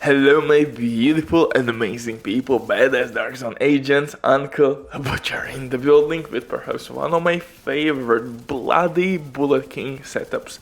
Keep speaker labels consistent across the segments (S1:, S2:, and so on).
S1: Hello my beautiful and amazing people, badass dark zone agents, Uncle Butcher in the building with perhaps one of my favorite bloody Bullet King setups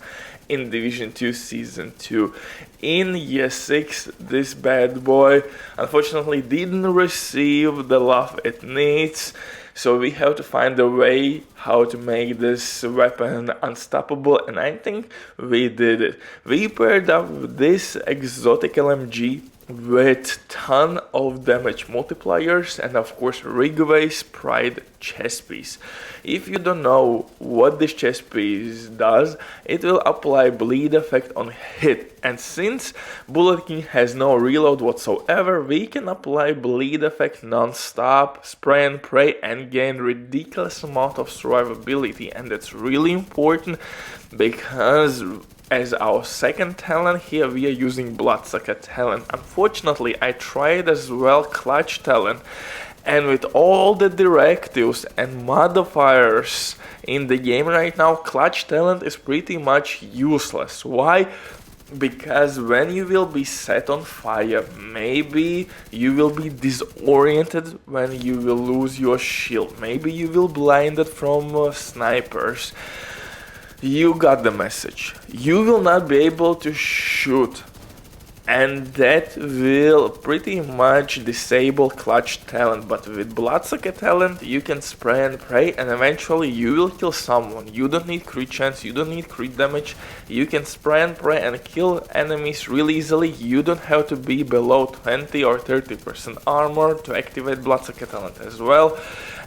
S1: in Division 2 Season 2. In Year 6, this bad boy unfortunately didn't receive the love it needs. So we have to find a way how to make this weapon unstoppable, and I think we did it. We paired up this exotic LMG with ton of damage multipliers and of course RIDGEWAY'S Pride chest piece. If you don't know what this chest piece does, it will apply bleed effect on hit, and since Bullet King has no reload whatsoever, we can apply bleed effect non-stop, spray and pray, and gain ridiculous amount of survivability. And that's really important because as our second talent here we are using Bloodsucker talent. Unfortunately I tried as well Clutch talent, and with all the directives and modifiers in the game right now, Clutch talent is pretty much useless. Why? Because when you will be set on fire, maybe you will be disoriented when you will lose your shield, maybe you will blinded from snipers. You got the message. You will not be able to shoot, and that will pretty much disable Clutch talent. But with Bloodsucker talent you can spray and pray, and eventually you will kill someone. You don't need crit chance, you don't need crit damage, you can spray and pray and kill enemies really easily. You don't have to be below 20 or 30% armor to activate Bloodsucker talent as well,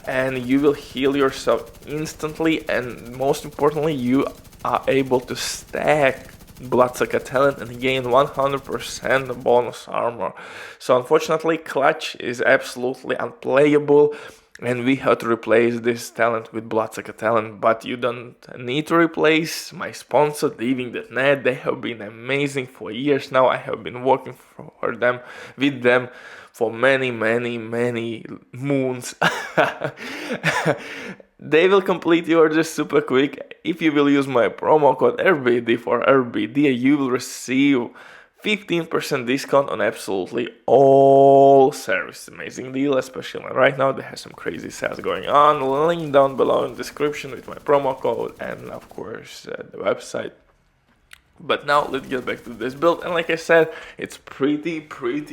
S1: and you will heal yourself instantly, and most importantly you are able to stack Bloodsucker talent and gain 100% bonus armor. So unfortunately Clutch is absolutely unplayable, and we have to replace this talent with Bloodsucker talent. But you don't need to replace my sponsor Diving.net. They have been amazing for years now. I have been working with them for many moons. They will complete your order super quick. If you will use my promo code RBD for RBD, you will receive 15% discount on absolutely all services. Amazing deal, especially right now they have some crazy sales going on. Link down below in the description with my promo code and of course the website. But now let's get back to this build, and like I said, it's pretty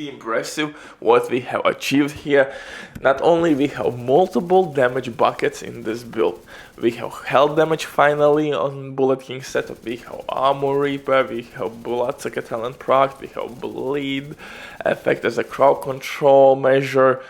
S1: impressive what we have achieved here. Not only we have multiple damage buckets in this build, we have health damage finally on Bullet King setup, we have armor repair, we have Bloodsucker talent proc, we have bleed effect as a crowd control measure.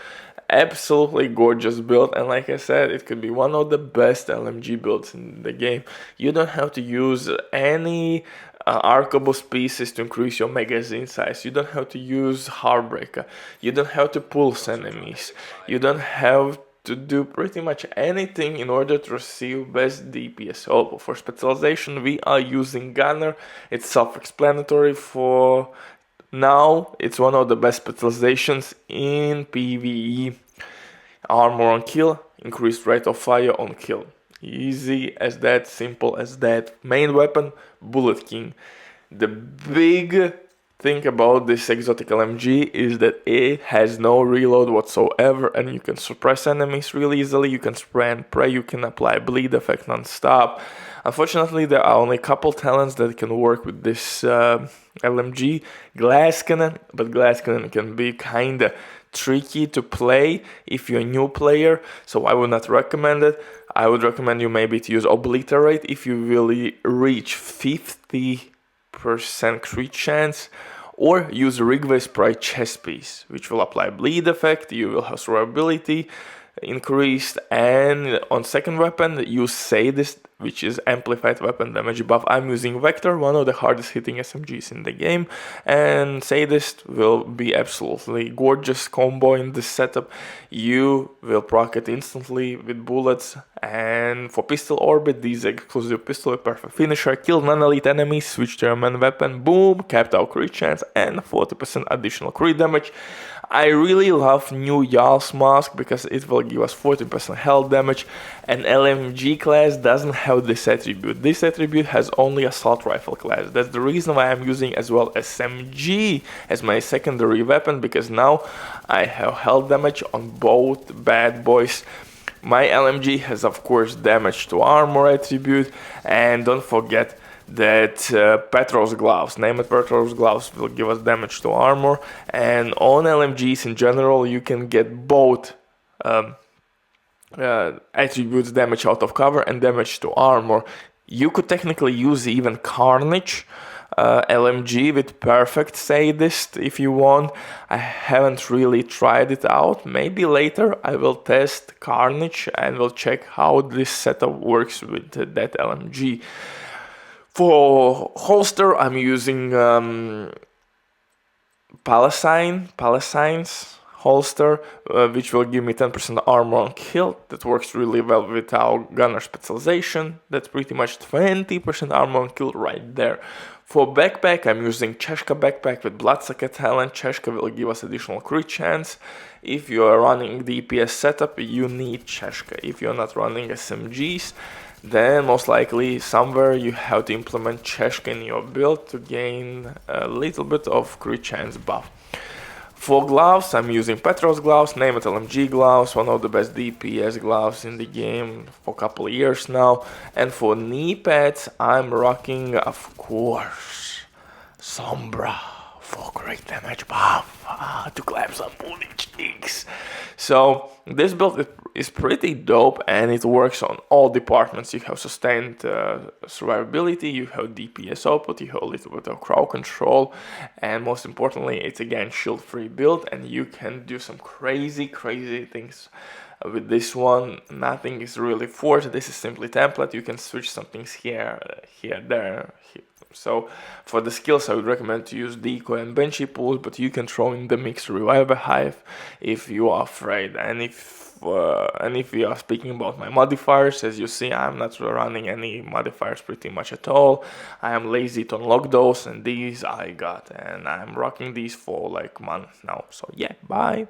S1: Absolutely gorgeous build, and like I said, it could be one of the best LMG builds in the game. You don't have to use any arquebus pieces to increase your magazine size. You don't have to use Heartbreaker. You don't have to pulse enemies. You don't have to do pretty much anything in order to receive best DPS. So for specialization we are using Gunner. It's self-explanatory. For now it's one of the best specializations in PvE. Armor on kill, increased rate of fire on kill. Easy as that, simple as that. Main weapon, Bullet King. The big thing about this exotic LMG is that it has no reload whatsoever, and you can suppress enemies really easily. You can spray and pray, you can apply bleed effect non-stop. Unfortunately there are only a couple talents that can work with this LMG. Glass Cannon, but Glass Cannon can be kinda tricky to play if you're a new player, so I would not recommend it. I would recommend you maybe to use Obliterate if you really reach 50% crit chance, or use RIDGEWAY'S Pride chest piece, which will apply bleed effect. You will have survivability increased, and on second weapon use Sadist, which is amplified weapon damage buff. I'm using Vector, one of the hardest hitting SMGs in the game, and Sadist will be absolutely gorgeous combo in this setup. You will proc it instantly with bullets, and for pistol orbit, these exclusive pistol with perfect finisher, kill non-elite enemies, switch to your main weapon, boom, capped out crit chance and 40% additional crit damage. I really love new Jarl's mask because it will give us 40% health damage, and LMG class doesn't have this attribute. This attribute has only assault rifle class. That's the reason why I'm using as well SMG as my secondary weapon, because now I have health damage on both bad boys. My LMG has of course damage to armor attribute, and don't forget that Petros gloves, named Petros gloves, will give us damage to armor, and on LMGs in general you can get both attributes, damage out of cover and damage to armor. You could technically use even Carnage LMG with Perfect Sadist if you want. I haven't really tried it out. Maybe later I will test Carnage and will check how this setup works with that LMG. For holster, I'm using Palestine's holster, which will give me 10% armor on kill. That works really well with our gunner specialization. That's pretty much 20% armor on kill right there. For backpack, I'm using Cheshka backpack with Bloodsucker talent. Cheshka will give us additional crit chance. If you are running DPS setup, you need Cheshka. If you're not running SMGs, then most likely somewhere you have to implement Cheshka in your build to gain a little bit of crit chance buff. For gloves, I'm using Petros gloves, named LMG gloves, one of the best DPS gloves in the game for a couple of years now. And for knee pads, I'm rocking, of course, Sombra for great damage buff to clap some booty cheeks. So this build is pretty dope, and it works on all departments. You have sustained survivability, you have DPS output, you have a little bit of crowd control, and most importantly, it's again shield free build, and you can do some crazy things with this one. Nothing is really forced. This is simply template. You can switch some things here, there. So for the skills, I would recommend to use Decoy and Benchy pools, but you can throw in the mix Reviver Hive if you are afraid. And if we are speaking about my modifiers, as you see, I'm not running any modifiers pretty much at all. I am lazy to unlock those, and these I got, and I'm rocking these for like months now. So yeah, bye.